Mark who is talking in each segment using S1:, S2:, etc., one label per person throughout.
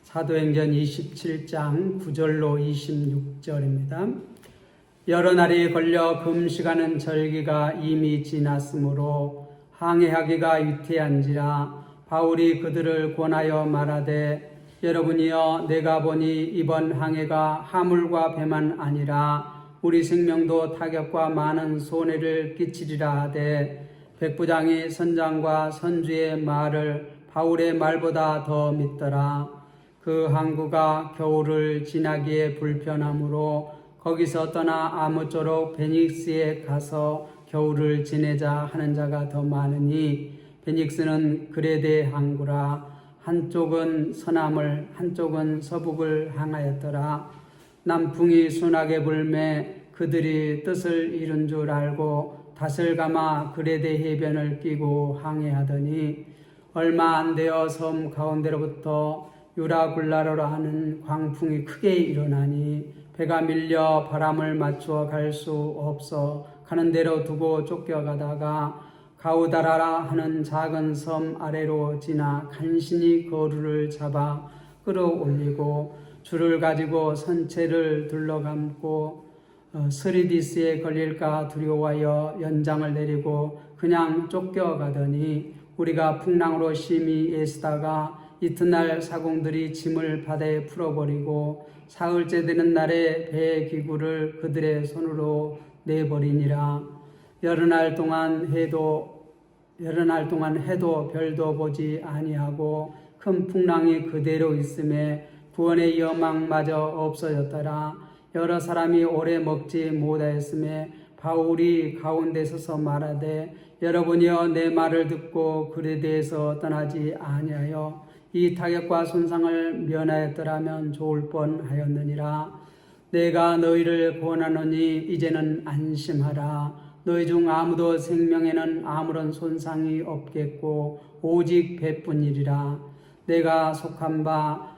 S1: 사도행전 27장 9절로 26절입니다. 여러 날이 걸려 금식하는 절기가 이미 지났으므로 항해하기가 위태한지라 바울이 그들을 권하여 말하되 여러분이여 내가 보니 이번 항해가 화물과 배만 아니라 우리 생명도 타격과 많은 손해를 끼치리라 하되 백부장이 선장과 선주의 말을 바울의 말보다 더 믿더라. 그 항구가 겨울을 지나기에 불편하므로 거기서 떠나 아무쪼록 베닉스에 가서 겨울을 지내자 하는 자가 더 많으니 베닉스는 그레데 항구라. 한쪽은 서남을 한쪽은 서북을 향하였더라. 남풍이 순하게 불매 그들이 뜻을 이룬 줄 알고 닷을 감아 그레데 해변을 끼고 항해하더니 얼마 안 되어 섬 가운데로부터 유라굴라로라 하는 광풍이 크게 일어나니 배가 밀려 바람을 맞추어 갈 수 없어 가는 대로 두고 쫓겨가다가 가우다라라 하는 작은 섬 아래로 지나 간신히 거루를 잡아 끌어올리고 줄을 가지고 선체를 둘러감고 스리디스에 걸릴까 두려워하여 연장을 내리고 그냥 쫓겨가더니 우리가 풍랑으로 심히 애쓰다가 이튿날 사공들이 짐을 바다에 풀어버리고 사흘째 되는 날에 배 기구를 그들의 손으로 내버리니라. 여러 날 동안 해도 별도 보지 아니하고 큰 풍랑이 그대로 있음에 구원의 여망마저 없어졌더라. 여러 사람이 오래 먹지 못하였음에 바울이 가운데 서서 말하되 여러분이여 내 말을 듣고 그레데에서 떠나지 아니하여 이 타격과 손상을 면하였더라면 좋을 뻔하였느니라. 내가 너희를 권하노니 이제는 안심하라. 너희 중 아무도 생명에는 아무런 손상이 없겠고 오직 배뿐이리라. 내가 속한 바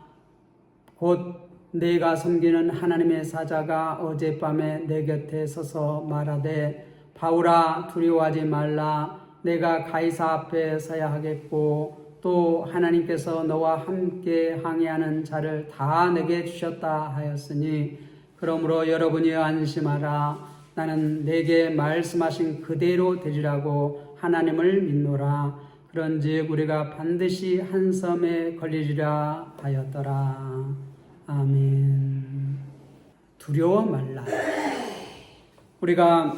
S1: 곧 내가 섬기는 하나님의 사자가 어젯밤에 내 곁에 서서 말하되 바울아 두려워하지 말라. 내가 가이사 앞에 서야 하겠고 또 하나님께서 너와 함께 항해하는 자를 다 내게 주셨다 하였으니 그러므로 여러분이 안심하라. 나는 내게 말씀하신 그대로 되리라고 하나님을 믿노라. 그런즉 우리가 반드시 한 섬에 걸리리라 하였더라. 아멘. 두려워 말라. 우리가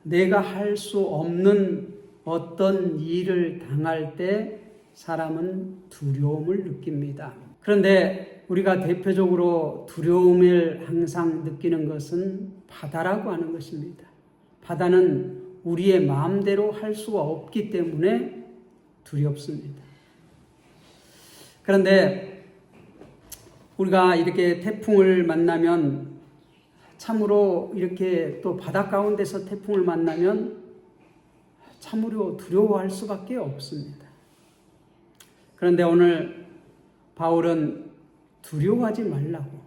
S1: 내가 할 수 없는 어떤 일을 당할 때 사람은 두려움을 느낍니다. 그런데 우리가 대표적으로 두려움을 항상 느끼는 것은 바다라고 하는 것입니다. 바다는 우리의 마음대로 할 수가 없기 때문에 두렵습니다. 그런데 우리가 이렇게 태풍을 만나면 참으로 이렇게 또 바다 가운데서 태풍을 만나면 참으로 두려워할 수밖에 없습니다. 그런데 오늘 바울은 두려워하지 말라고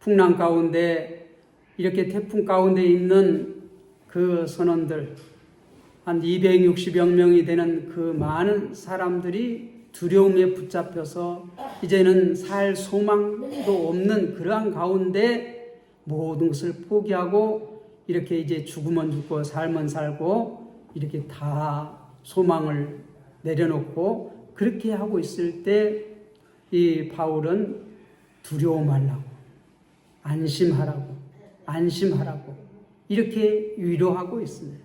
S1: 풍랑 가운데 이렇게 태풍 가운데 있는 그 선원들 한 260여 명이 되는 그 많은 사람들이 두려움에 붙잡혀서 이제는 살 소망도 없는 그러한 가운데 모든 것을 포기하고 이렇게 이제 죽으면 죽고 살면 살고 이렇게 다 소망을 내려놓고 그렇게 하고 있을 때 이 바울은 두려워 말라고 안심하라고 이렇게 위로하고 있습니다.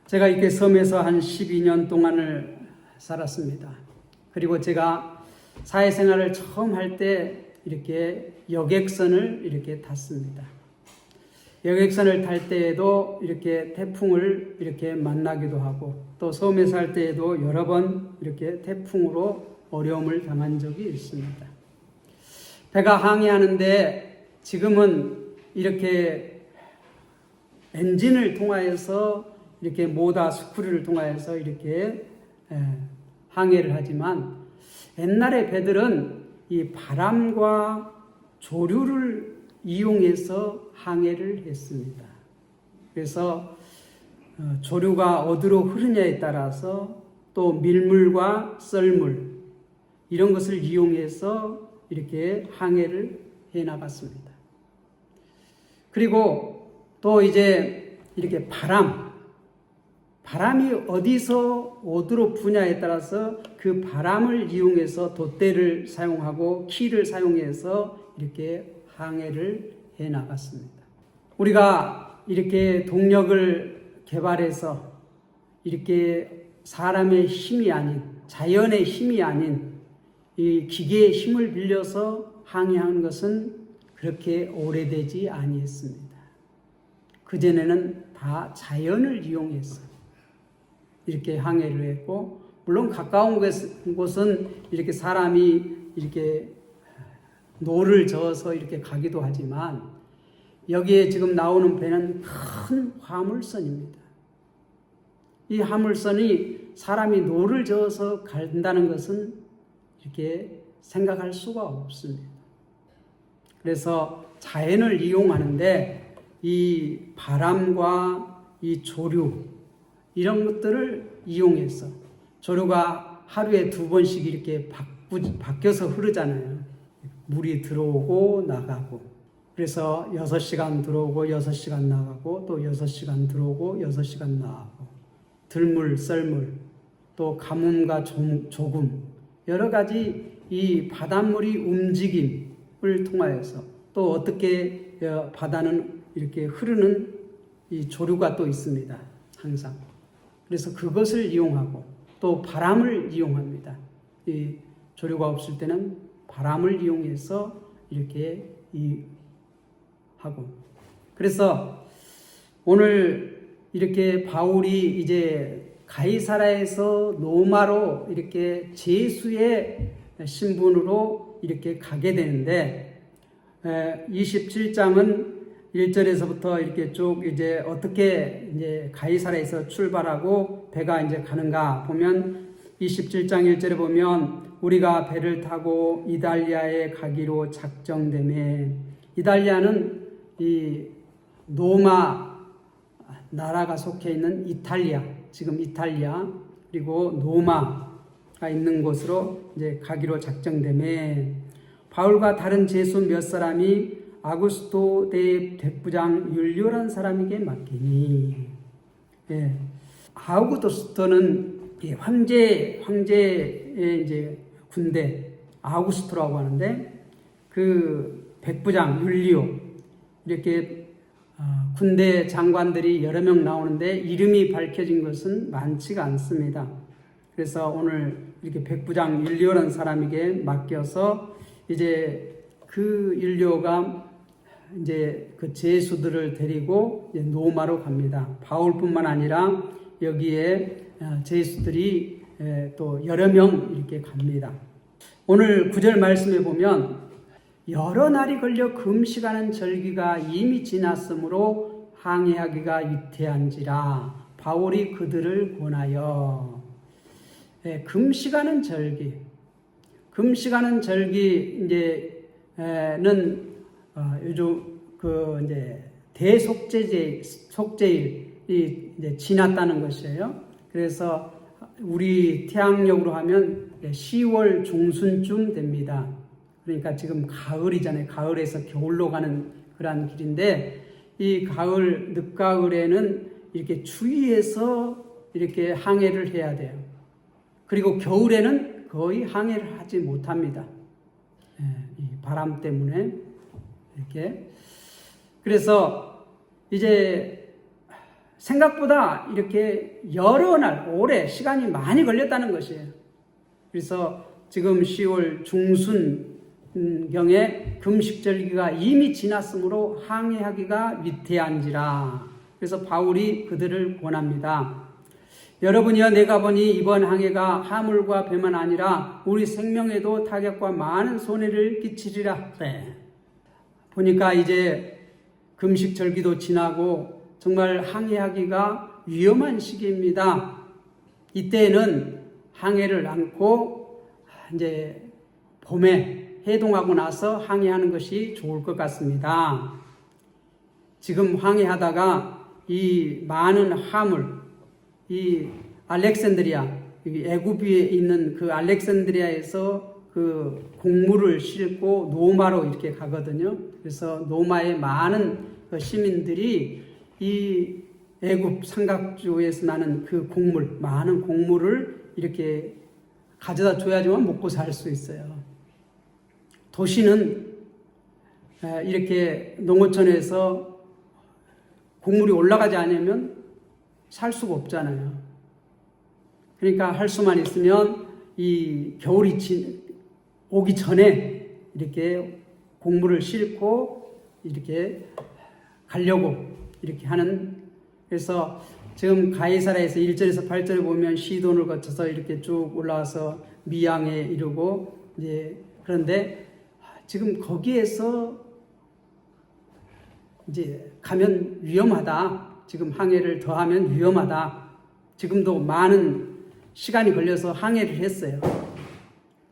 S1: 제가 이렇게 섬에서 한 12년 동안을 살았습니다. 그리고 제가 사회생활을 처음 할 때 이렇게 여객선을 이렇게 탔습니다. 여객선을 탈 때에도 이렇게 태풍을 이렇게 만나기도 하고 또 섬에 살 때에도 여러 번 이렇게 태풍으로 어려움을 당한 적이 있습니다. 배가 항해하는데 지금은 이렇게 엔진을 통하여서 이렇게 모다 스크류를 통하여서 이렇게 항해를 하지만 옛날에 배들은 이 바람과 조류를 이용해서 항해를 했습니다. 그래서 조류가 어디로 흐르냐에 따라서 또 밀물과 썰물 이런 것을 이용해서 이렇게 항해를 해 나갔습니다. 그리고 또 이제 이렇게 바람이 어디서 어디로 부냐에 따라서 그 바람을 이용해서 돛대를 사용하고 키를 사용해서 이렇게 항해를 해 나갔습니다. 우리가 이렇게 동력을 개발해서 이렇게 사람의 힘이 아닌, 자연의 힘이 아닌 이 기계의 힘을 빌려서 항해하는 것은 그렇게 오래되지 아니했습니다. 그전에는 다 자연을 이용해서 이렇게 항해를 했고, 물론 가까운 곳은 이렇게 사람이 이렇게 노를 저어서 이렇게 가기도 하지만, 여기에 지금 나오는 배는 큰 화물선입니다. 이 화물선이 사람이 노를 저어서 간다는 것은 이렇게 생각할 수가 없습니다. 그래서 자연을 이용하는데 이 바람과 이 조류 이런 것들을 이용해서, 조류가 하루에 2번씩 이렇게 바뀌어서 흐르잖아요. 물이 들어오고 나가고. 그래서 6시간 들어오고 6시간 나가고, 또 6시간 들어오고 6시간 나가고, 들물, 썰물, 또 가뭄과 조금, 여러 가지 이 바닷물이 움직임을 통하여서, 또 어떻게 바다는 이렇게 흐르는 이 조류가 또 있습니다. 항상. 그래서 그것을 이용하고, 또 바람을 이용합니다. 이 조류가 없을 때는 바람을 이용해서 이렇게 하고. 그래서 오늘 이렇게 바울이 이제 가이사라에서 로마로 이렇게 제수의 신분으로 이렇게 가게 되는데, 27장은 1절에서부터 이렇게 쭉 이제 어떻게 이제 가이사라에서 출발하고 배가 이제 가는가 보면, 27장 1절에 보면 우리가 배를 타고 이달리아에 가기로 작정되매, 이달리아는 이 로마 나라가 속해 있는 이탈리아, 지금 이탈리아, 그리고 로마가 있는 곳으로 이제 가기로 작정되매, 바울과 다른 제수 몇 사람이 아구스토 대부장 율리오라는 사람에게 맡기니. 예. 아우구스토는 황제의 이제 군대 아우구스토라고 하는데, 그 백부장 율리오, 이렇게 군대 장관들이 여러 명 나오는데 이름이 밝혀진 것은 많지가 않습니다. 그래서 오늘 이렇게 백부장 율리오라는 사람에게 맡겨서 이제 그 율리오가 이제 그 제수들을 데리고 이제 로마로 갑니다. 바울뿐만 아니라 여기에 제수들이 또 여러 명 이렇게 갑니다. 오늘 9절 말씀에 보면, 여러 날이 걸려 금식하는 절기가 이미 지났으므로 항해하기가 위태한지라 바울이 그들을 권하여. 금식하는 절기. 금식하는 절기 이제는 요즘 그 이제 속죄일이 이제 지났다는 것이에요. 그래서 우리 태양력으로 하면 10월 중순쯤 됩니다. 그러니까 지금 가을이잖아요. 가을에서 겨울로 가는 그러한 길인데, 이 가을, 늦가을에는 이렇게 주의해서 이렇게 항해를 해야 돼요. 그리고 겨울에는 거의 항해를 하지 못합니다. 이 바람 때문에 이렇게. 그래서 이제 생각보다 이렇게 여러 날, 오래 시간이 많이 걸렸다는 것이에요. 그래서 지금 10월 중순경에 금식절기가 이미 지났으므로 항해하기가 위태한지라. 그래서 바울이 그들을 권합니다. 여러분이여, 내가 보니 이번 항해가 화물과 배만 아니라 우리 생명에도 타격과 많은 손해를 끼치리라. 보니까 이제 금식절기도 지나고 정말 항해하기가 위험한 시기입니다. 이때는 항해를 않고 이제 봄에 해동하고 나서 항해하는 것이 좋을 것 같습니다. 지금 항해하다가 이 많은 화물, 이 알렉산드리아, 애굽에 있는 그 알렉산드리아에서 그 곡물을 싣고 노마로 이렇게 가거든요. 그래서 노마의 많은 그 시민들이 이 애굽 삼각주에서 나는 그 곡물, 많은 곡물을 이렇게 가져다 줘야지만 먹고 살 수 있어요. 도시는 이렇게 농어촌에서 곡물이 올라가지 않으면 살 수가 없잖아요. 그러니까 할 수만 있으면 이 겨울이 오기 전에 이렇게 곡물을 싣고 이렇게 가려고 이렇게 하는. 그래서 지금 가이사라에서 1절에서 8절에 보면 시돈을 거쳐서 이렇게 쭉 올라와서 미양에 이르고, 이제 그런데 지금 거기에서 이제 가면 위험하다. 지금 항해를 더 하면 위험하다. 지금도 많은 시간이 걸려서 항해를 했어요.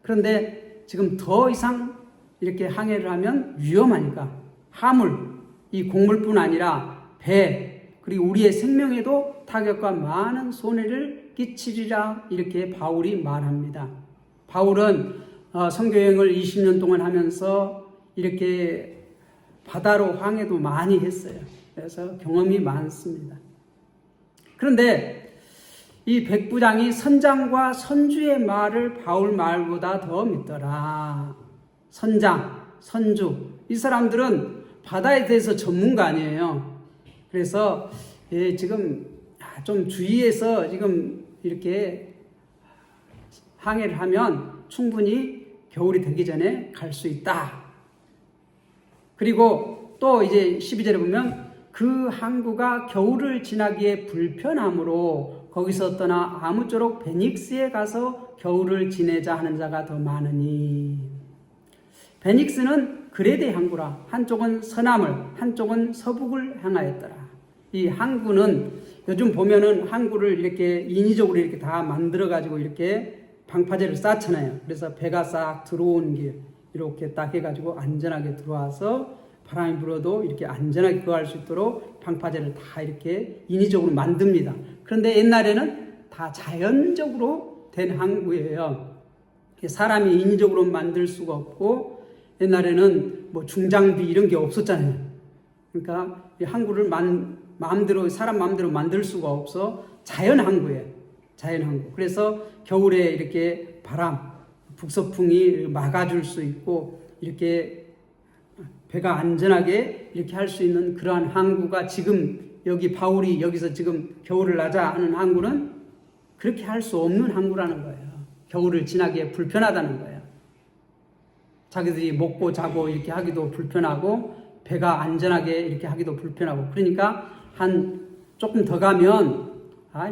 S1: 그런데 지금 더 이상 이렇게 항해를 하면 위험하니까 화물, 이 곡물뿐 아니라 배, 그리고 우리의 생명에도 타격과 많은 손해를 끼치리라, 이렇게 바울이 말합니다. 바울은 선교여행을 20년 동안 하면서 이렇게 바다로 항해도 많이 했어요. 그래서 경험이 많습니다. 그런데 이 백부장이 선장과 선주의 말을 바울 말보다 더 믿더라. 선장, 선주, 이 사람들은 바다에 대해서 전문가 아니에요. 그래서 지금 좀 주의해서 지금 이렇게 항해를 하면 충분히 겨울이 되기 전에 갈 수 있다. 그리고 또 이제 12절에 보면 그 항구가 겨울을 지나기에 불편하므로 거기서 떠나 아무쪼록 베닉스에 가서 겨울을 지내자 하는 자가 더 많으니. 베닉스는 그레데 항구라. 한쪽은 서남을, 한쪽은 서북을 향하였더라. 이 항구는 요즘 보면은 항구를 이렇게 인위적으로 이렇게 다 만들어 가지고 이렇게 방파제를 쌓잖아요. 그래서 배가 싹 들어오는 길 이렇게 딱 해가지고 안전하게 들어와서 바람이 불어도 이렇게 안전하게 거할 수 있도록 방파제를 다 이렇게 인위적으로 만듭니다. 그런데 옛날에는 다 자연적으로 된 항구예요. 사람이 인위적으로 만들 수가 없고, 옛날에는 뭐 중장비 이런 게 없었잖아요. 그러니까 이 항구를 마음대로, 사람 마음대로 만들 수가 없어 자연 항구예요. 자연 항구. 그래서 겨울에 이렇게 바람, 북서풍이 막아줄 수 있고, 이렇게 배가 안전하게 이렇게 할 수 있는 그러한 항구가 지금 여기 바울이 여기서 지금 겨울을 나자 하는 항구는 그렇게 할 수 없는 항구라는 거예요. 겨울을 지나기에 불편하다는 거예요. 자기들이 먹고 자고 이렇게 하기도 불편하고, 배가 안전하게 이렇게 하기도 불편하고. 그러니까 한 조금 더 가면,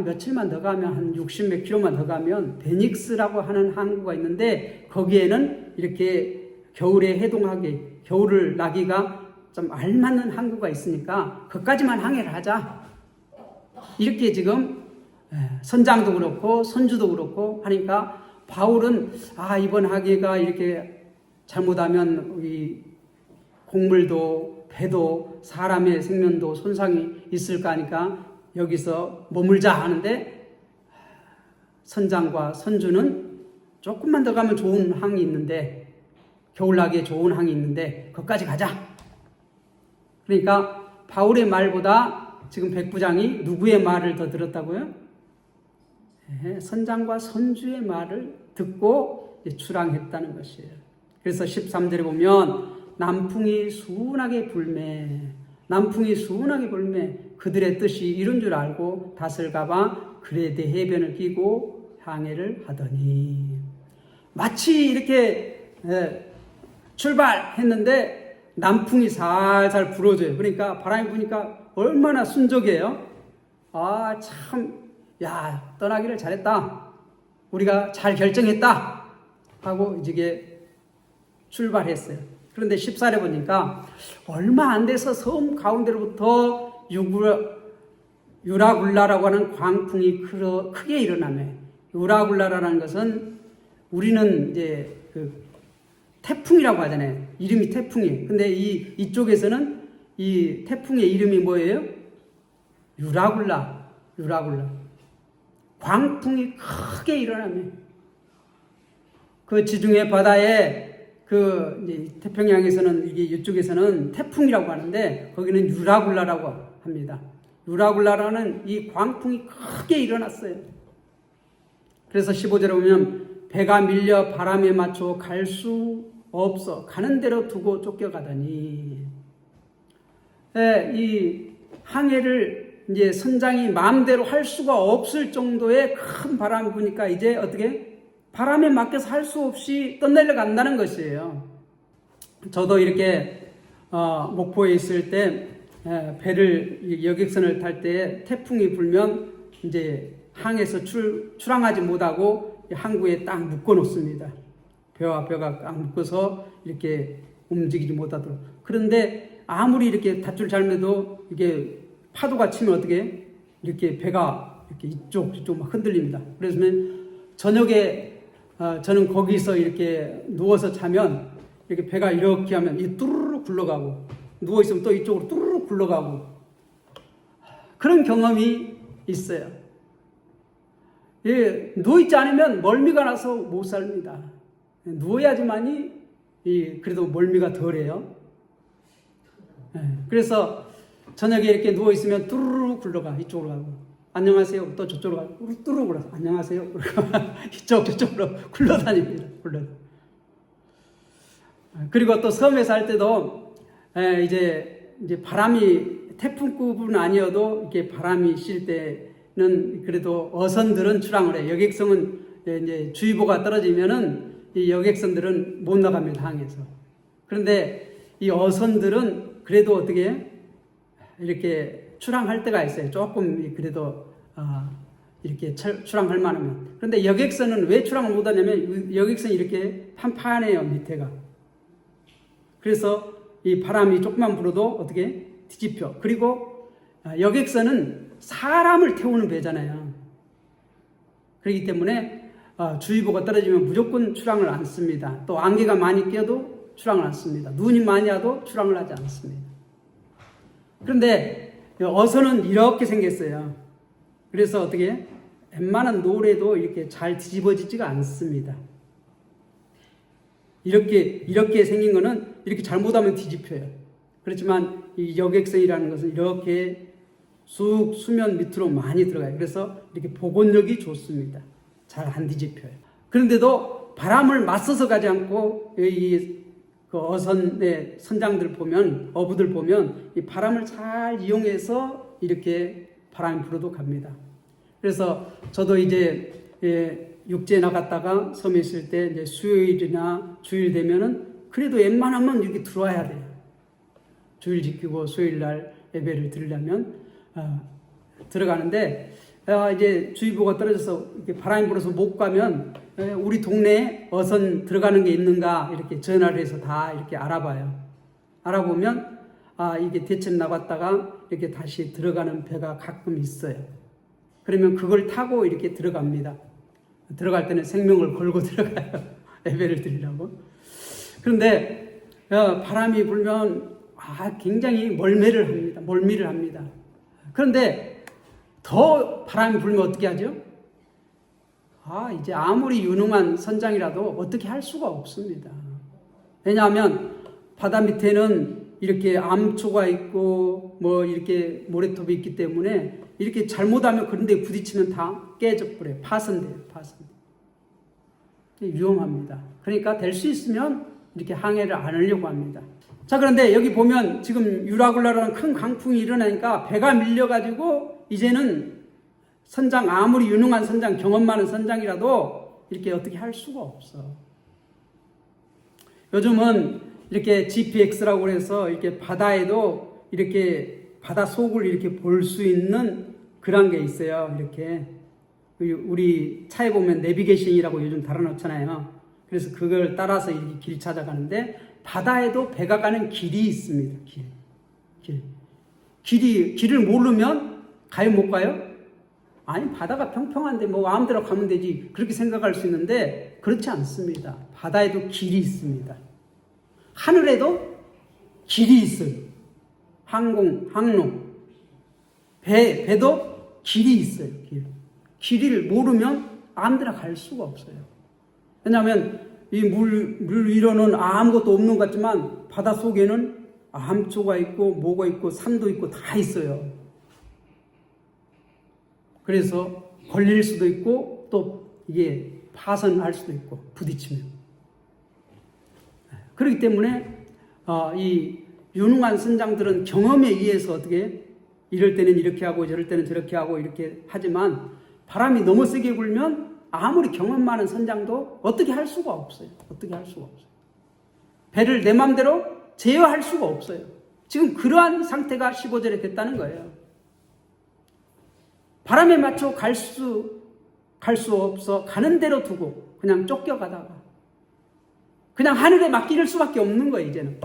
S1: 며칠만 더 가면, 한 60 몇 킬로만 더 가면 베닉스라고 하는 항구가 있는데, 거기에는 이렇게 겨울에 해동하게, 겨울을 나기가 좀 알맞는 항구가 있으니까 그까지만 항해를 하자. 이렇게 지금 선장도 그렇고 선주도 그렇고 하니까 바울은 이번 항해가 이렇게 잘못하면 이 곡물도 배도 사람의 생명도 손상이 있을까 하니까 여기서 머물자 하는데, 선장과 선주는 조금만 더 가면 좋은 항이 있는데, 겨울나기에 좋은 항이 있는데 거기까지 가자. 그러니까 바울의 말보다 지금 백부장이 누구의 말을 더 들었다고요? 선장과 선주의 말을 듣고 출항했다는 것이에요. 그래서 13절에 보면 남풍이 순하게 불매, 남풍이 순하게 불매, 그들의 뜻이 이런 줄 알고 닷을 가봐 그레데 해변을 끼고 항해를 하더니. 마치 이렇게 출발했는데 남풍이 살살 불어줘요. 그러니까 바람이 부니까 얼마나 순적이에요. 떠나기를 잘했다. 우리가 잘 결정했다. 하고 이제 출발했어요. 그런데 14절에 보니까 얼마 안 돼서 섬 가운데로부터 유라굴라라고 하는 광풍이 크게 일어나네. 유라굴라라는 것은 우리는 이제 태풍이라고 하잖아요. 이름이 태풍이에요. 근데 이쪽에서는 이 태풍의 이름이 뭐예요? 유라굴라. 광풍이 크게 일어나면 그 지중해 바다에 그 이제 태평양에서는 이게 이쪽에서는 태풍이라고 하는데 거기는 유라굴라라고 합니다. 유라굴라라는 이 광풍이 크게 일어났어요. 그래서 15절에 보면 배가 밀려 바람에 맞춰 갈 수 없어 가는 대로 두고 쫓겨가더니 이 항해를 이제 선장이 마음대로 할 수가 없을 정도의 큰 바람이 부니까 이제 어떻게 바람에 맡겨서 할 수 없이 떠내려간다는 것이에요. 저도 이렇게 목포에 있을 때 배를 여객선을 탈 때 태풍이 불면 이제 항에서 출항하지 못하고 항구에 딱 묶어 놓습니다. 배와 뼈가 딱 묶어서 이렇게 움직이지 못하도록. 그런데 아무리 이렇게 닷줄 잘 매도 이게 파도가 치면 어떻게 이렇게 배가 이렇게 이쪽 막 흔들립니다. 그래서 저녁에 저는 거기서 이렇게 누워서 자면 이렇게 배가 이렇게 하면 이 뚜루룩 굴러가고 누워 있으면 또 이쪽으로 뚜루룩 굴러가고 그런 경험이 있어요. 예, 누워있지 않으면 멀미가 나서 못 삽니다. 누워야지만이 그래도 멀미가 덜해요. 예, 그래서 저녁에 이렇게 누워있으면 뚜루룩 굴러가 이쪽으로 가고 안녕하세요 또 저쪽으로 가고 뚜루룩 굴러가 안녕하세요 저쪽으로 굴러다닙니다. 그리고 또 섬에 살 때도 이제 바람이 태풍급은 아니어도 이렇게 바람이 실 때는 그래도 어선들은 출항을 해요. 여객선은 이제 주의보가 떨어지면은 이 여객선들은 못 나갑니다. 항에서. 그런데 이 어선들은 그래도 어떻게 이렇게 출항할 때가 있어요. 조금 그래도 이렇게 출항할 만하면. 그런데 여객선은 왜 출항을 못 하냐면 여객선이 이렇게 판판해요. 밑에가. 그래서 이 바람이 조금만 불어도 어떻게 뒤집혀. 그리고 여객선은 사람을 태우는 배잖아요. 그렇기 때문에 주의보가 떨어지면 무조건 출항을 안 씁니다. 또 안개가 많이 껴도 출항을 안 씁니다. 눈이 많이 와도 출항을 하지 않습니다. 그런데 어선은 이렇게 생겼어요. 그래서 어떻게 웬만한 노래도 이렇게 잘 뒤집어지지가 않습니다. 이렇게 생긴 거는 이렇게 잘못하면 뒤집혀요. 그렇지만 이 여객선이라는 것은 이렇게 쑥 수면 밑으로 많이 들어가요. 그래서 이렇게 복원력이 좋습니다. 잘 안 뒤집혀요. 그런데도 바람을 맞서서 가지 않고 그 어선의 선장들 보면 어부들 보면 이 바람을 잘 이용해서 이렇게 바람이 불어도 갑니다. 그래서 저도 이제 육지에 나갔다가 섬에 있을 때 이제 수요일이나 주일 되면은 그래도 웬만하면 이렇게 들어와야 돼요. 주일 지키고 수요일 날 예배를 드리려면 들어가는데 이제 주의보가 떨어져서 이렇게 바람이 불어서 못 가면 우리 동네에 어선 들어가는 게 있는가 이렇게 전화를 해서 다 이렇게 알아봐요. 알아보면 이게 대천 나갔다가 이렇게 다시 들어가는 배가 가끔 있어요. 그러면 그걸 타고 이렇게 들어갑니다. 들어갈 때는 생명을 걸고 들어가요. 예배를 드리려고. 그런데 바람이 불면 굉장히 멀미를 합니다. 그런데 더 바람이 불면 어떻게 하죠? 이제 아무리 유능한 선장이라도 어떻게 할 수가 없습니다. 왜냐하면 바다 밑에는 이렇게 암초가 있고 뭐 이렇게 모래톱이 있기 때문에 이렇게 잘못하면 그런 데 부딪히면 다 깨져버려요. 파손돼요. 위험합니다. 그러니까 될 수 있으면 이렇게 항해를 안 하려고 합니다. 자, 그런데 여기 보면 지금 유라굴라라는 큰 강풍이 일어나니까 배가 밀려가지고 이제는 선장, 아무리 유능한 선장, 경험 많은 선장이라도 이렇게 어떻게 할 수가 없어. 요즘은 이렇게 GPX라고 해서 이렇게 바다에도 이렇게 바다 속을 이렇게 볼 수 있는 그런 게 있어요. 이렇게 우리 차에 보면 내비게이션이라고 요즘 달아놓잖아요. 그래서 그걸 따라서 이렇게 길 찾아가는데 바다에도 배가 가는 길이 있습니다. 길을 모르면 가요 못 가요? 아니, 바다가 평평한데 뭐 마음대로 가면 되지 그렇게 생각할 수 있는데 그렇지 않습니다. 바다에도 길이 있습니다. 하늘에도 길이 있어요. 항로 배도 길이 있어요. 길을 모르면 마음대로 갈 수가 없어요. 왜냐하면 이 물 위로는 아무것도 없는 것 같지만 바다 속에는 암초가 있고 뭐가 있고 산도 있고 다 있어요. 그래서 걸릴 수도 있고 또 이게 파손할 수도 있고 부딪히면. 그렇기 때문에 이 유능한 선장들은 경험에 의해서 어떻게 이럴 때는 이렇게 하고 저럴 때는 저렇게 하고 이렇게 하지만 바람이 너무 세게 불면 아무리 경험 많은 선장도 어떻게 할 수가 없어요. 어떻게 할 수가 없어요. 배를 내 마음대로 제어할 수가 없어요. 지금 그러한 상태가 15절에 됐다는 거예요. 바람에 맞춰 갈 수 없어 가는 대로 두고 그냥 쫓겨가다가 그냥 하늘에 맡길 수밖에 없는 거예요, 이제는.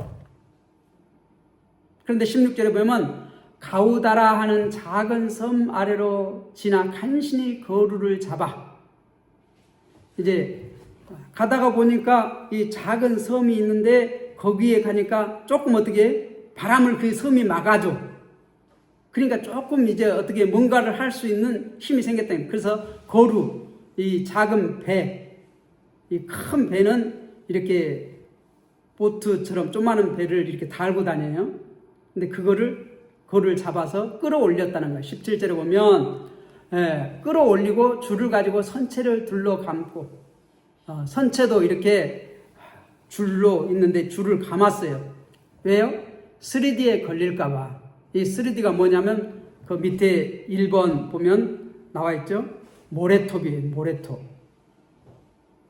S1: 그런데 16절에 보면 가우다라 하는 작은 섬 아래로 지나 간신히 거루를 잡아. 이제 가다가 보니까 이 작은 섬이 있는데 거기에 가니까 조금 어떻게 바람을 그 섬이 막아줘. 그러니까 조금 이제 어떻게 뭔가를 할 수 있는 힘이 생겼다. 그래서 거루, 이 작은 배, 이 큰 배는 이렇게 보트처럼 조그마한 배를 이렇게 달고 다녀요. 근데 그거를 잡아서 끌어올렸다는 거예요. 17절에 보면 끌어올리고 줄을 가지고 선체를 둘러 감고 선체도 이렇게 줄로 있는데 줄을 감았어요. 왜요? 3D에 걸릴까 봐. 이 3D가 뭐냐면 그 밑에 1번 보면 나와 있죠? 모래톱이에요.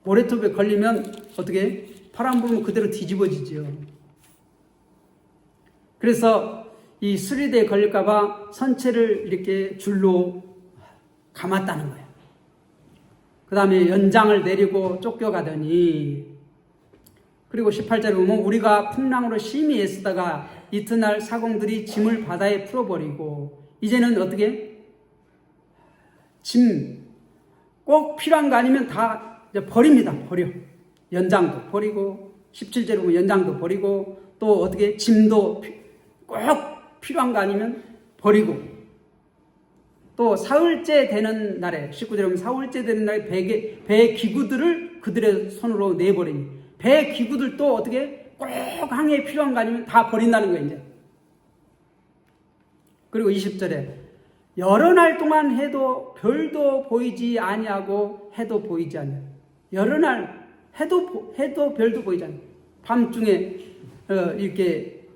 S1: 모래톱에 걸리면 어떻게? 바람 불면 그대로 뒤집어지죠. 그래서 이 3D에 걸릴까 봐 선체를 이렇게 줄로 감았다는 거예요. 그 다음에 연장을 내리고 쫓겨가더니 그리고 18절에 보면 우리가 풍랑으로 심히 애쓰다가 이튿날 사공들이 짐을 바다에 풀어버리고 이제는 어떻게? 짐 꼭 필요한 거 아니면 다 이제 버립니다. 버려. 연장도 버리고 17절에 보면 연장도 버리고 또 어떻게 짐도 꼭 필요한 거 아니면 버리고 또 사흘째 되는 날에 19절에 보면 사흘째 되는 날에 배 기구들을 그들의 손으로 내버리니 배 기구들도 어떻게 꼭 항해에 필요한 거 아니면 다 버린다는 거예요. 이제. 그리고 20절에 여러 날 동안 해도 별도 보이지 아니하고 해도 보이지 않아요. 여러 날 해도 별도 보이지 않아요. 밤중에 이렇게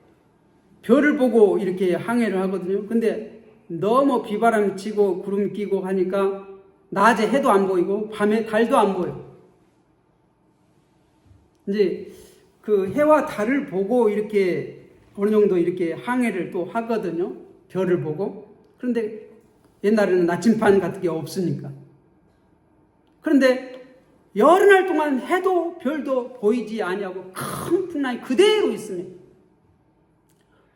S1: 별을 보고 이렇게 항해를 하거든요. 근데 너무 비바람 치고 구름 끼고 하니까 낮에 해도 안 보이고 밤에 달도 안 보여. 이제 그 해와 달을 보고 이렇게 어느 정도 이렇게 항해를 또 하거든요. 별을 보고. 그런데 옛날에는 나침반 같은 게 없으니까. 그런데 여러 날 동안 해도 별도 보이지 아니하고 큰 풍랑이 그대로 있습니다.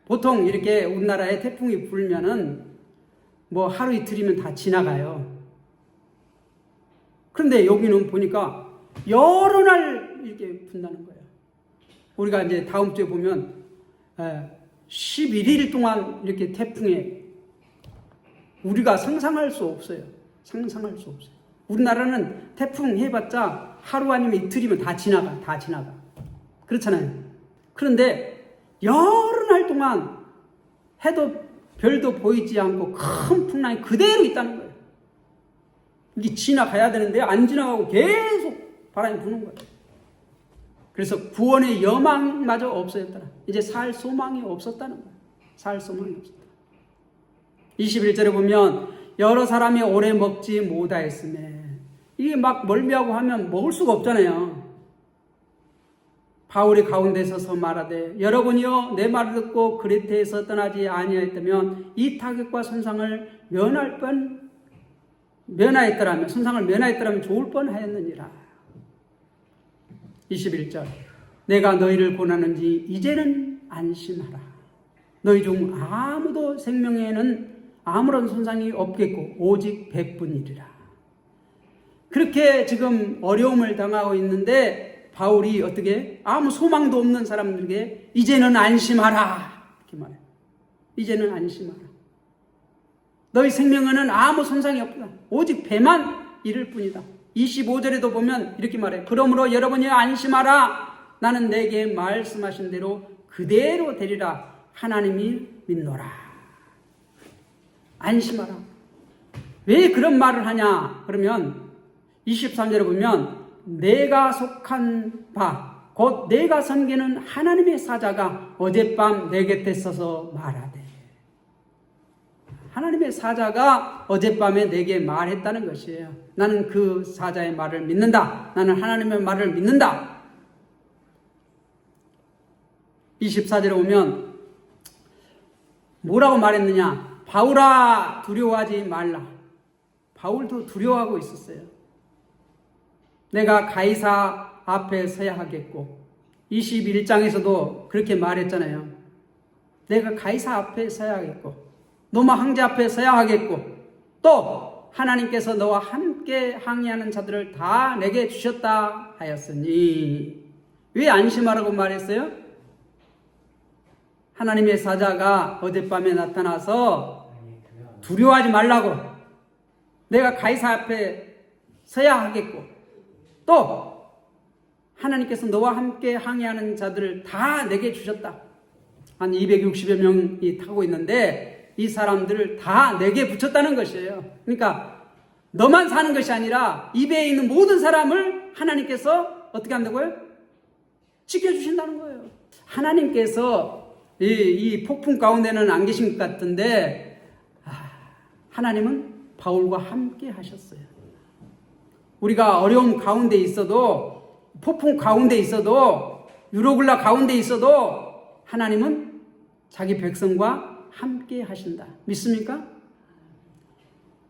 S1: 보통 이렇게 우리나라에 태풍이 불면은 뭐 하루 이틀이면 다 지나가요. 그런데 여기는 보니까 여러 날 이렇게 분다는 거예요. 우리가 이제 다음 주에 보면 11일 동안 이렇게 태풍에 우리가 상상할 수 없어요. 상상할 수 없어요. 우리나라는 태풍 해봤자 하루 아니면 이틀이면 다 지나가. 그렇잖아요. 그런데 여러 날 동안 해도 별도 보이지 않고 큰 풍랑이 그대로 있다는 거예요. 이게 지나가야 되는데 안 지나가고 계속 바람이 부는 거예요. 그래서 구원의 여망마저 없어졌다. 이제 살 소망이 없었다는 거예요. 살 소망이 없었다. 21절에 보면 여러 사람이 오래 먹지 못하였으며 이게 막 멀미하고 하면 먹을 수가 없잖아요. 바울이 가운데 서서 말하되 여러분이요 내 말을 듣고 그레테에서 떠나지 아니하였다면 이 타격과 손상을 면하였더라면 좋을 뻔하였느니라. 21절 내가 너희를 권하는지 이제는 안심하라. 너희 중 아무도 생명에는 아무런 손상이 없겠고 오직 백분이리라. 그렇게 지금 어려움을 당하고 있는데 바울이 어떻게 아무 소망도 없는 사람들에게 이제는 안심하라 이렇게 말해요. 이제는 안심하라. 너희 생명에는 아무 손상이 없다. 오직 배만 잃을 뿐이다. 25절에도 보면 이렇게 말해요. 그러므로 여러분이 안심하라. 나는 내게 말씀하신 대로 그대로 되리라. 하나님이 믿노라. 안심하라. 왜 그런 말을 하냐? 그러면 23절에 보면 내가 속한 바 곧 내가 섬기는 하나님의 사자가 어젯밤 내 곁에 서서 말하되. 하나님의 사자가 어젯밤에 내게 말했다는 것이에요. 나는 그 사자의 말을 믿는다. 나는 하나님의 말을 믿는다. 24절에 오면 뭐라고 말했느냐? 바울아 두려워하지 말라. 바울도 두려워하고 있었어요. 내가 가이사 앞에 서야 하겠고 21장에서도 그렇게 말했잖아요. 내가 가이사 앞에 서야 하겠고 로마 황제 앞에 서야 하겠고 또 하나님께서 너와 함께 항의하는 자들을 다 내게 주셨다 하였으니. 왜 안심하라고 말했어요? 하나님의 사자가 어젯밤에 나타나서 두려워하지 말라고, 내가 가이사 앞에 서야 하겠고 또 하나님께서 너와 함께 항의하는 자들을 다 내게 주셨다. 한 260여 명이 타고 있는데 이 사람들을 다 내게 붙였다는 것이에요. 그러니까 너만 사는 것이 아니라 이 배에 있는 모든 사람을 하나님께서 어떻게 한다고요? 지켜주신다는 거예요. 하나님께서 이 폭풍 가운데는 안 계신 것 같은데 하나님은 바울과 함께 하셨어요. 우리가 어려움 가운데 있어도, 폭풍 가운데 있어도, 유로글라 가운데 있어도 하나님은 자기 백성과 함께 하신다. 믿습니까?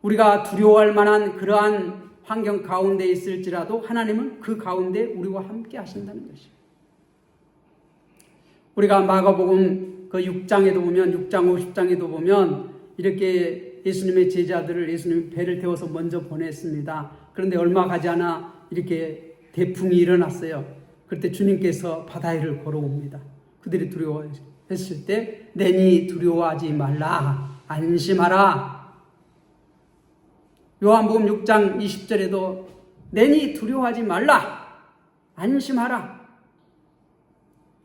S1: 우리가 두려워할 만한 그러한 환경 가운데 있을지라도 하나님은 그 가운데 우리와 함께 하신다는 것이에요. 우리가 마가복음 그 6장에도 보면, 6장 50장에도 보면 이렇게 예수님의 제자들을 예수님이 배를 태워서 먼저 보냈습니다. 그런데 얼마 가지 않아 이렇게 대풍이 일어났어요. 그때 주님께서 바다 위를 걸어옵니다. 그들이 두려워했을 때 내니 두려워하지 말라, 안심하라. 요한복음 6장 20절에도 내니 두려워하지 말라, 안심하라.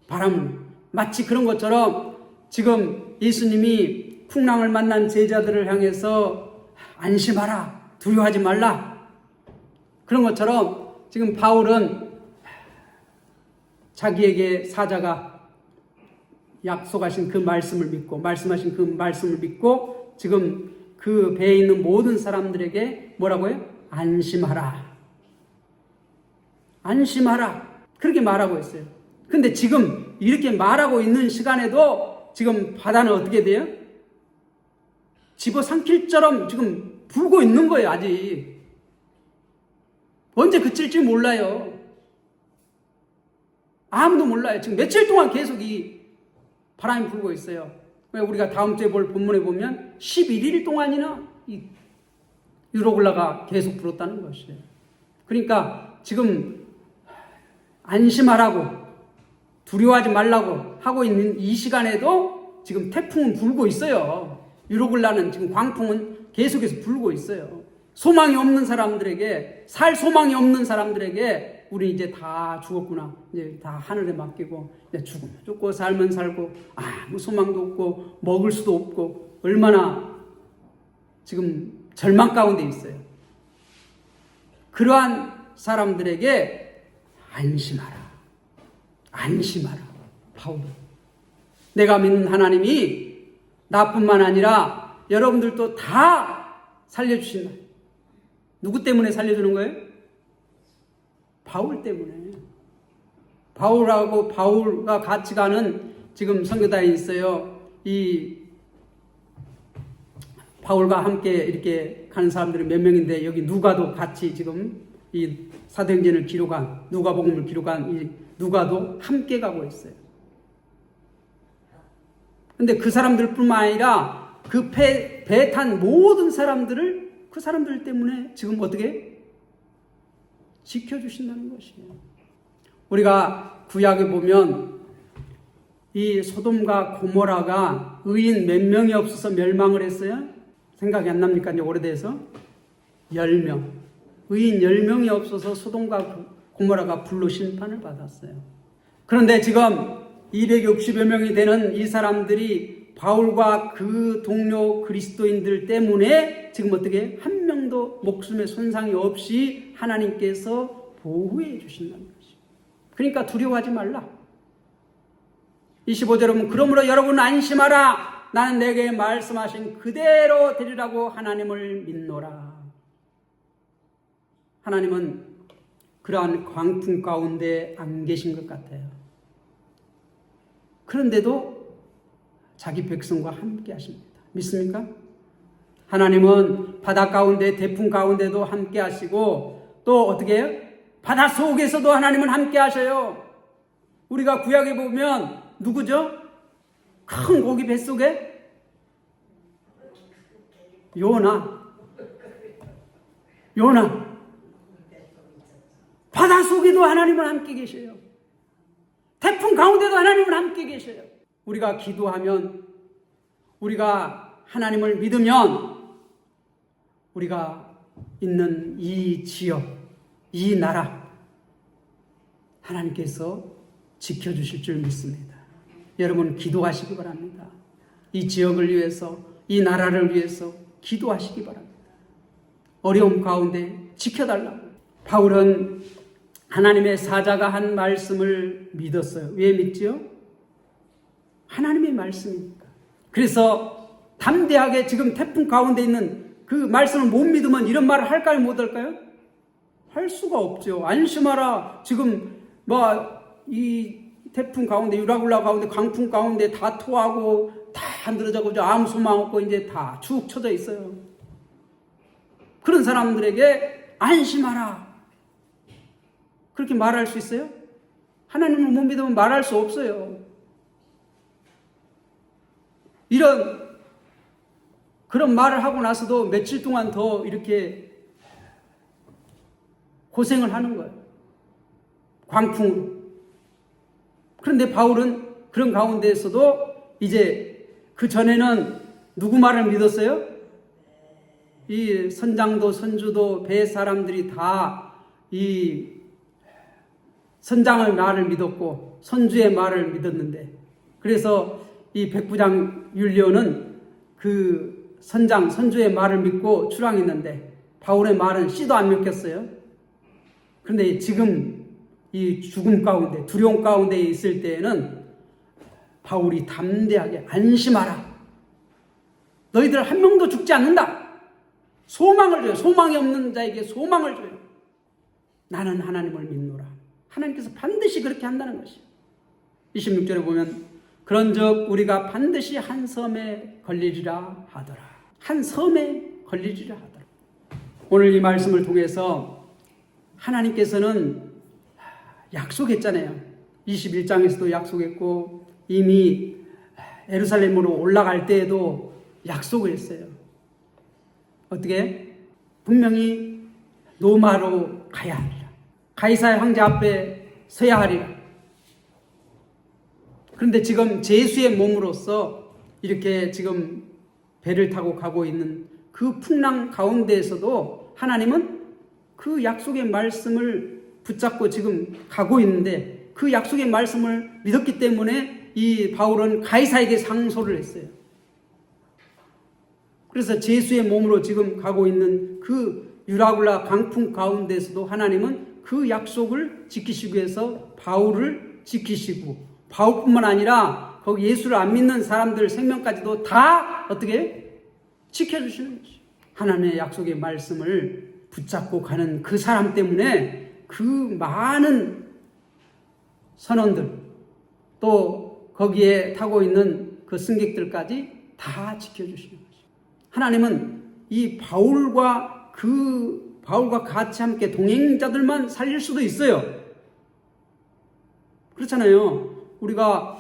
S1: 바람은 마치 그런 것처럼 지금 예수님이 풍랑을 만난 제자들을 향해서 안심하라, 두려워하지 말라, 그런 것처럼 지금 바울은 자기에게 사자가 약속하신 그 말씀을 믿고, 말씀하신 그 말씀을 믿고 지금 그 배에 있는 모든 사람들에게 뭐라고요? 안심하라, 안심하라, 그렇게 말하고 있어요. 근데 지금 이렇게 말하고 있는 시간에도 지금 바다는 어떻게 돼요? 집어삼킬처럼 지금 불고 있는 거예요. 아직 언제 그칠지 몰라요. 아무도 몰라요. 지금 며칠 동안 계속 이 바람이 불고 있어요. 우리가 다음 주에 볼 본문에 보면 11일 동안이나 이 유로글라가 계속 불었다는 것이에요. 그러니까 지금 안심하라고, 두려워하지 말라고 하고 있는 이 시간에도 지금 태풍은 불고 있어요. 유로글라는 지금 광풍은 계속해서 불고 있어요. 소망이 없는 사람들에게, 살 소망이 없는 사람들에게 우리 이제 다 죽었구나, 이제 다 하늘에 맡기고 이제 죽으면 죽고 살면 살고 아무 소망도 없고 먹을 수도 없고 얼마나 지금 절망 가운데 있어요. 그러한 사람들에게 안심하라, 안심하라. 바울은 내가 믿는 하나님이 나뿐만 아니라 여러분들도 다 살려주신다. 누구 때문에 살려주는 거예요? 바울 때문에. 바울하고 바울과 같이 가는 지금 선교단이 있어요. 이 바울과 함께 이렇게 가는 사람들이 몇 명인데 여기 누가도 같이 지금 이 사도행전을 기록한, 누가복음을 기록한 이 누가도 함께 가고 있어요. 근데 그 사람들뿐만 아니라 그 배 탄 모든 사람들을 그 사람들 때문에 지금 어떻게 지켜주신다는 것이에요. 우리가 구약에 보면 이 소돔과 고모라가 의인 몇 명이 없어서 멸망을 했어요? 생각이 안 납니까? 이제 오래돼서 10명. 의인 10명이 없어서 소돔과 고모라가 불로 심판을 받았어요. 그런데 지금 260여 명이 되는 이 사람들이 바울과 그 동료 그리스도인들 때문에 지금 어떻게 한 명도 목숨에 손상이 없이 하나님께서 보호해 주신다는 것이죠. 그러니까 두려워하지 말라. 25절에 보면 그러므로 여러분 안심하라. 나는 내게 말씀하신 그대로 되리라고 하나님을 믿노라. 하나님은 그러한 광풍 가운데 안 계신 것 같아요. 그런데도 자기 백성과 함께 하십니다. 믿습니까? 하나님은 바다 가운데 태풍 가운데도 함께 하시고 또 어떻게 해요? 바다 속에서도 하나님은 함께 하셔요. 우리가 구약에 보면 누구죠? 큰 고기 뱃속에 요나 바다 속에도 하나님은 함께 계셔요. 태풍 가운데도 하나님은 함께 계셔요. 우리가 기도하면, 우리가 하나님을 믿으면 우리가 있는 이 지역, 이 나라 하나님께서 지켜주실 줄 믿습니다. 여러분 기도하시기 바랍니다. 이 지역을 위해서, 이 나라를 위해서 기도하시기 바랍니다. 어려움 가운데 지켜달라고. 바울은 하나님의 사자가 한 말씀을 믿었어요. 왜 믿지요? 하나님의 말씀이니까. 그래서 담대하게 지금 태풍 가운데 있는 그 말씀을 못 믿으면 이런 말을 할까요? 못 할까요? 할 수가 없죠. 안심하라. 지금 이 태풍 가운데, 유라굴라 가운데, 강풍 가운데 다 토하고 다 흔들어져가지고 아무 소망 없고 이제 다 축 처져 있어요. 그런 사람들에게 안심하라. 그렇게 말할 수 있어요? 하나님을 못 믿으면 말할 수 없어요. 그런 말을 하고 나서도 며칠 동안 더 이렇게 고생을 하는 거예요. 광풍으로. 그런데 바울은 그런 가운데에서도 이제 그 전에는 누구 말을 믿었어요? 이 선장도 선주도 배 사람들이 다 이 선장의 말을 믿었고 선주의 말을 믿었는데, 그래서 이 백부장 율리오는 그 선장 선주의 말을 믿고 출항했는데 바울의 말은 씨도 안 먹혔어요. 그런데 지금 이 죽음 가운데, 두려움 가운데 있을 때에는 바울이 담대하게 안심하라. 너희들 한 명도 죽지 않는다. 소망을 줘요. 소망이 없는 자에게 소망을 줘요. 나는 하나님을 믿노라. 하나님께서 반드시 그렇게 한다는 것이에요. 26절에 보면 그런즉 우리가 반드시 한 섬에 걸리리라 하더라. 한 섬에 걸리리라 하더라. 오늘 이 말씀을 통해서 하나님께서는 약속했잖아요. 21장에서도 약속했고 이미 예루살렘으로 올라갈 때에도 약속을 했어요. 어떻게? 분명히 로마로 가야 하리라. 가이사의 황제 앞에 서야 하리라. 그런데 지금 제수의 몸으로서 이렇게 지금 배를 타고 가고 있는 그 풍랑 가운데에서도 하나님은 그 약속의 말씀을 붙잡고 지금 가고 있는데 그 약속의 말씀을 믿었기 때문에 이 바울은 가이사에게 상소를 했어요. 그래서 제수의 몸으로 지금 가고 있는 그 유라굴라 강풍 가운데서도 하나님은 그 약속을 지키시기 위해서 바울을 지키시고, 바울뿐만 아니라 거기 예수를 안 믿는 사람들 생명까지도 다 어떻게 지켜주시는 것이죠. 하나님의 약속의 말씀을 붙잡고 가는 그 사람 때문에 그 많은 선원들 또 거기에 타고 있는 그 승객들까지 다 지켜주시는 것이죠. 하나님은 이 바울과 같이 함께 동행자들만 살릴 수도 있어요. 그렇잖아요. 우리가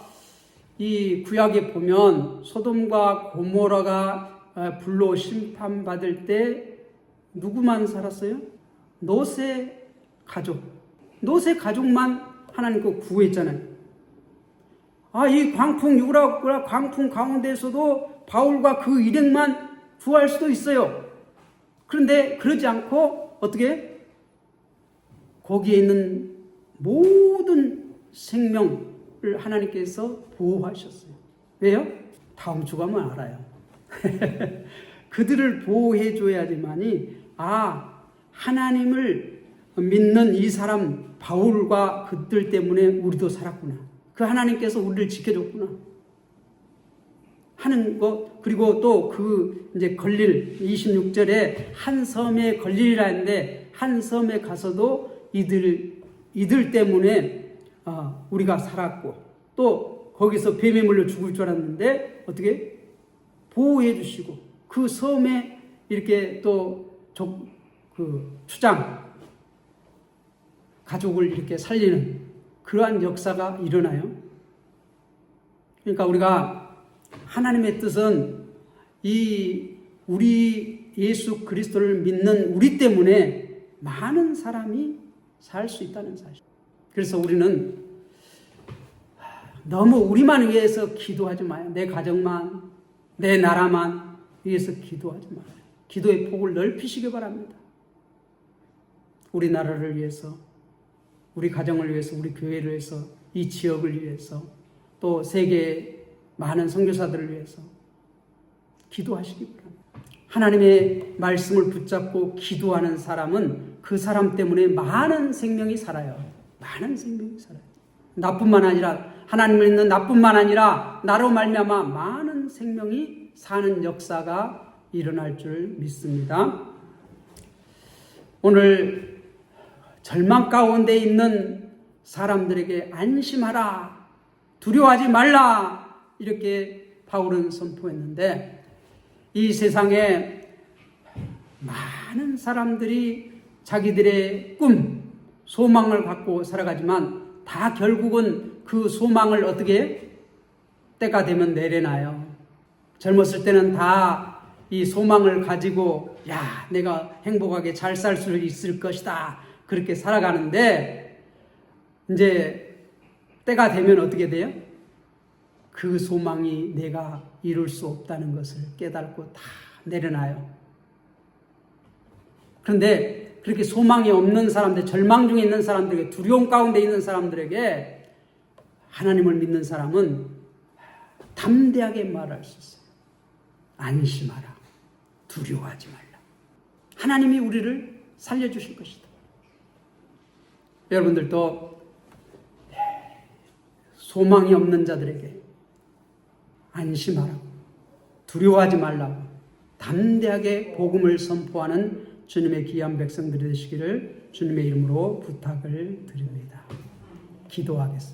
S1: 이 구약에 보면 소돔과 고모라가 불로 심판받을 때 누구만 살았어요? 롯의 가족. 롯의 가족만 하나님께 구했잖아요. 이 광풍, 유라굴라 광풍 가운데에서도 바울과 그 일행만 구할 수도 있어요. 그런데 그러지 않고 어떻게? 거기에 있는 모든 생명을 하나님께서 보호하셨어요. 왜요? 다음 주 가면 알아요. 그들을 보호해 줘야지만이 하나님을 믿는 이 사람 바울과 그들 때문에 우리도 살았구나. 그 하나님께서 우리를 지켜줬구나 하는 것. 그리고 또 그 이제 걸릴 26절에 한 섬에 걸릴이라 했는데 한 섬에 가서도 이들 때문에 우리가 살았고 또 거기서 뱀에 물려 죽을 줄 알았는데 어떻게 보호해 주시고 그 섬에 이렇게 또 그 추장 가족을 이렇게 살리는 그러한 역사가 일어나요. 그러니까 우리가 하나님의 뜻은 우리 예수 그리스도를 믿는 우리 때문에 많은 사람이 살 수 있다는 사실. 그래서 우리는 너무 우리만 위해서 기도하지 마요. 내 가정만, 내 나라만 위해서 기도하지 마요. 기도의 폭을 넓히시기 바랍니다. 우리 나라를 위해서, 우리 가정을 위해서, 우리 교회를 위해서, 이 지역을 위해서, 또 세계 많은 선교사들을 위해서 기도하시기 바랍니다. 하나님의 말씀을 붙잡고 기도하는 사람은 그 사람 때문에 많은 생명이 살아요. 많은 생명이 살아요. 나뿐만 아니라 하나님을 믿는 나뿐만 아니라 나로 말미암아 많은 생명이 사는 역사가 일어날 줄 믿습니다. 오늘 절망 가운데 있는 사람들에게 안심하라, 두려워하지 말라 이렇게 바울은 선포했는데 이 세상에 많은 사람들이 자기들의 꿈, 소망을 갖고 살아가지만 다 결국은 그 소망을 어떻게 때가 되면 내려놔요. 젊었을 때는 다 이 소망을 가지고 내가 행복하게 잘 살 수 있을 것이다 그렇게 살아가는데 이제 때가 되면 어떻게 돼요? 그 소망이 내가 이룰 수 없다는 것을 깨닫고 다 내려놔요. 그런데 그렇게 소망이 없는 사람들, 절망 중에 있는 사람들에게, 두려움 가운데 있는 사람들에게 하나님을 믿는 사람은 담대하게 말할 수 있어요. 안심하라, 두려워하지 말라. 하나님이 우리를 살려주실 것이다. 여러분들도 소망이 없는 자들에게 안심하라고, 두려워하지 말라고 담대하게 복음을 선포하는 주님의 귀한 백성들이 되시기를 주님의 이름으로 부탁을 드립니다. 기도하겠습니다.